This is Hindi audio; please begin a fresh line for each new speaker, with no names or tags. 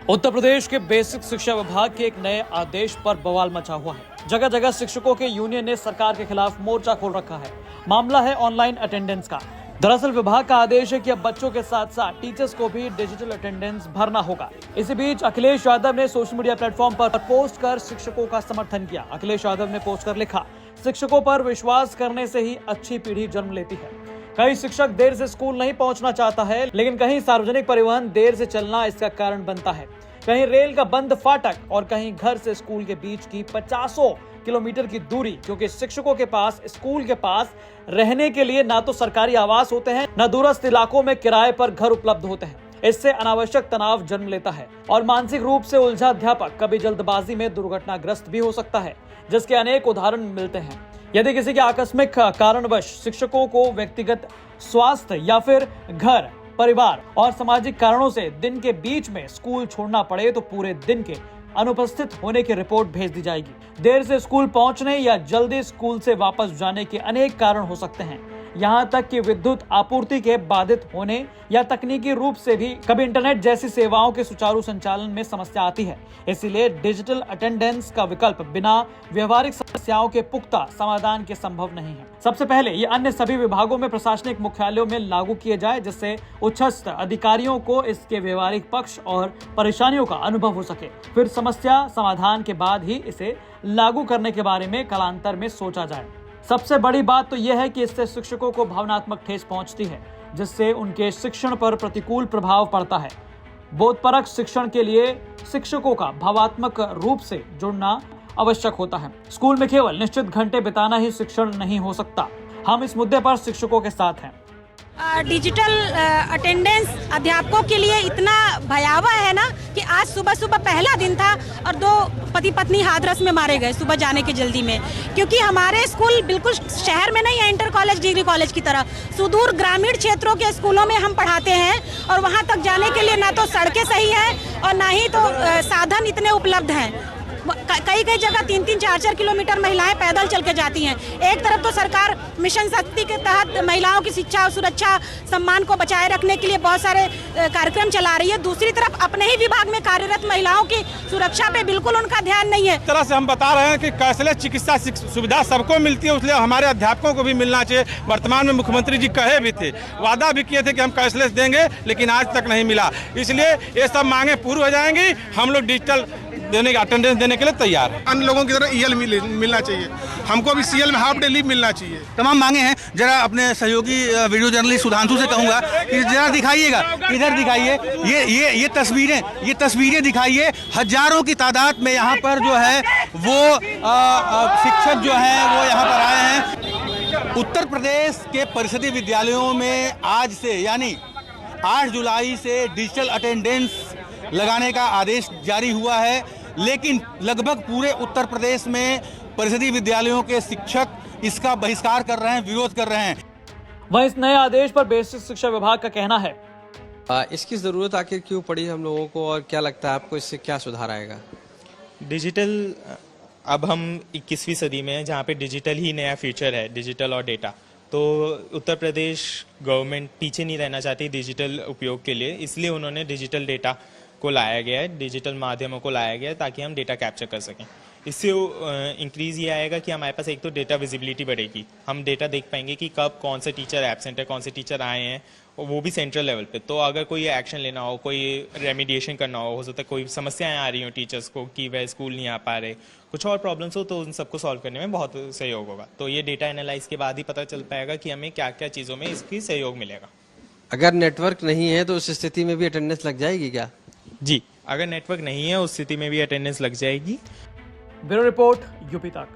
उत्तर प्रदेश के बेसिक शिक्षा विभाग के एक नए आदेश पर बवाल मचा हुआ है। जगह जगह शिक्षकों के यूनियन ने सरकार के खिलाफ मोर्चा खोल रखा है। मामला है ऑनलाइन अटेंडेंस का। दरअसल विभाग का आदेश है कि अब बच्चों के साथ साथ टीचर्स को भी डिजिटल अटेंडेंस भरना होगा। इसी बीच अखिलेश यादव ने सोशल मीडिया प्लेटफॉर्म पर पोस्ट कर शिक्षकों का समर्थन किया। अखिलेश यादव ने पोस्ट कर लिखा, शिक्षकों पर विश्वास करने से ही अच्छी पीढ़ी जन्म लेती है। कई शिक्षक देर से स्कूल नहीं पहुंचना चाहता है, लेकिन कहीं सार्वजनिक परिवहन देर से चलना इसका कारण बनता है। कहीं रेल का बंद फाटक और कहीं घर से स्कूल के बीच की 50 किलोमीटर की दूरी, क्योंकि शिक्षकों के पास स्कूल के पास रहने के लिए ना तो सरकारी आवास होते हैं, न दूरस्थ इलाकों में किराए पर घर उपलब्ध होते हैं। इससे अनावश्यक तनाव जन्म लेता है और मानसिक रूप से उलझा अध्यापक कभी जल्दबाजी में दुर्घटनाग्रस्त भी हो सकता है, जिसके अनेक उदाहरण मिलते हैं। यदि किसी के आकस्मिक कारणवश शिक्षकों को व्यक्तिगत स्वास्थ्य या फिर घर, परिवार और सामाजिक कारणों से दिन के बीच में स्कूल छोड़ना पड़े तो पूरे दिन के अनुपस्थित होने की रिपोर्ट भेज दी जाएगी। देर से स्कूल पहुंचने या जल्दी स्कूल से वापस जाने के अनेक कारण हो सकते हैं। यहाँ तक कि विद्युत आपूर्ति के बाधित होने या तकनीकी रूप से भी कभी इंटरनेट जैसी सेवाओं के सुचारू संचालन में समस्या आती है। इसीलिए डिजिटल अटेंडेंस का विकल्प बिना व्यवहारिक समस्याओं के पुख्ता समाधान के संभव नहीं है। सबसे पहले ये अन्य सभी विभागों में प्रशासनिक मुख्यालयों में लागू किए जाए, जिससे उच्चस्थ अधिकारियों को इसके व्यवहारिक पक्ष और परेशानियों का अनुभव हो सके। फिर समस्या समाधान के बाद ही इसे लागू करने के बारे में कालांतर में सोचा जाए। सबसे बड़ी बात तो यह है कि इससे शिक्षकों को भावनात्मक ठेस पहुंचती है, जिससे उनके शिक्षण पर प्रतिकूल प्रभाव पड़ता है। बोधपरक शिक्षण के लिए शिक्षकों का भावात्मक रूप से जुड़ना आवश्यक होता है। स्कूल में केवल निश्चित घंटे बिताना ही शिक्षण नहीं हो सकता। हम इस मुद्दे पर शिक्षकों के साथ हैं।
डिजिटल अटेंडेंस अध्यापकों के लिए इतना भयावह है ना कि आज सुबह सुबह पहला दिन था और 2 पति पत्नी हाथरस में मारे गए सुबह जाने के जल्दी में, क्योंकि हमारे स्कूल बिल्कुल शहर में नहीं है, इंटर कॉलेज डिग्री कॉलेज की तरह सुदूर ग्रामीण क्षेत्रों के स्कूलों में हम पढ़ाते हैं और वहां तक जाने के लिए ना तो सड़कें सही है और ना ही तो साधन इतने उपलब्ध हैं। कई जगह 3-3, 4-4 किलोमीटर महिलाएं पैदल चल के जाती हैं। एक तरफ तो सरकार मिशन शक्ति के तहत महिलाओं की शिक्षा और सुरक्षा सम्मान को बचाए रखने के लिए बहुत सारे कार्यक्रम चला रही है, दूसरी तरफ अपने ही विभाग में कार्यरत महिलाओं की सुरक्षा पे बिल्कुल उनका ध्यान नहीं है।
इस तरह से हम बता रहे हैं कि कैशलेस चिकित्सा सुविधा सबको मिलती है, इसलिए हमारे अध्यापकों को भी मिलना चाहिए। वर्तमान में मुख्यमंत्री जी कहे भी थे, वादा भी किए थे कि हम कैशलेस देंगे, लेकिन आज तक नहीं मिला। इसलिए ये सब मांगे पूरी हो जाएंगी। हम लोग डिजिटल देने का अटेंडेंस देने के लिए तैयार है।
अन्य लोगों की तरह ईएल मिलना चाहिए, हमको भी सीएल में हाफ डे लीव मिलना चाहिए।
तमाम मांगे हैं। जरा अपने सहयोगी वीडियो जर्नलिस्ट सुधांशु से कहूंगा कि जरा दिखाइएगा, इधर दिखाइए, ये तस्वीरें दिखाइए। हजारों की तादाद में यहाँ पर जो है वो शिक्षक जो है वो यहाँ पर आए हैं। उत्तर प्रदेश के परिषदीय विद्यालयों में आज से यानी 8 जुलाई से डिजिटल अटेंडेंस लगाने का आदेश जारी हुआ है, लेकिन लगभग पूरे उत्तर प्रदेश में परिषदीय विद्यालयों के शिक्षक इसका बहिष्कार कर रहे हैं, विरोध कर रहे हैं।
वहीं इस नए आदेश पर बेसिक शिक्षा विभाग का कहना है,
इसकी जरूरत आखिर क्यों पड़ी हम लोगों को और क्या लगता है आपको इससे क्या सुधार आएगा?
डिजिटल, अब हम 21वीं सदी में हैं जहाँ पे डिजिटल ही नया फ्यूचर है, डिजिटल और डेटा। तो उत्तर प्रदेश गवर्नमेंट पीछे नहीं रहना चाहती डिजिटल उपयोग के लिए, इसलिए उन्होंने डिजिटल डेटा को लाया गया है, डिजिटल माध्यमों को लाया गया है ताकि हम डेटा कैप्चर कर सकें। इससे इंक्रीज़ ये आएगा कि हमारे पास एक तो डेटा विजिबिलिटी बढ़ेगी, हम डेटा देख पाएंगे कि कब कौन से टीचर एब्सेंट है, कौन से टीचर आए हैं, और वो भी सेंट्रल लेवल पे। तो अगर कोई एक्शन लेना हो, कोई रेमिडिएशन करना हो सकता है कोई समस्याएं आ रही हो टीचर्स को कि वह स्कूल नहीं आ पा रहे, कुछ और प्रॉब्लम्स हो, तो उन सबको सॉल्व करने में बहुत सहयोग होगा। तो ये डेटा एनालाइज के बाद ही पता चल पाएगा कि हमें क्या क्या चीज़ों में इसकी सहयोग मिलेगा।
अगर नेटवर्क नहीं है तो उस स्थिति में भी अटेंडेंस लग जाएगी क्या?
जी, अगर नेटवर्क नहीं है उस स्थिति में भी अटेंडेंस लग जाएगी।
ब्यूरो रिपोर्ट, यूपी तक।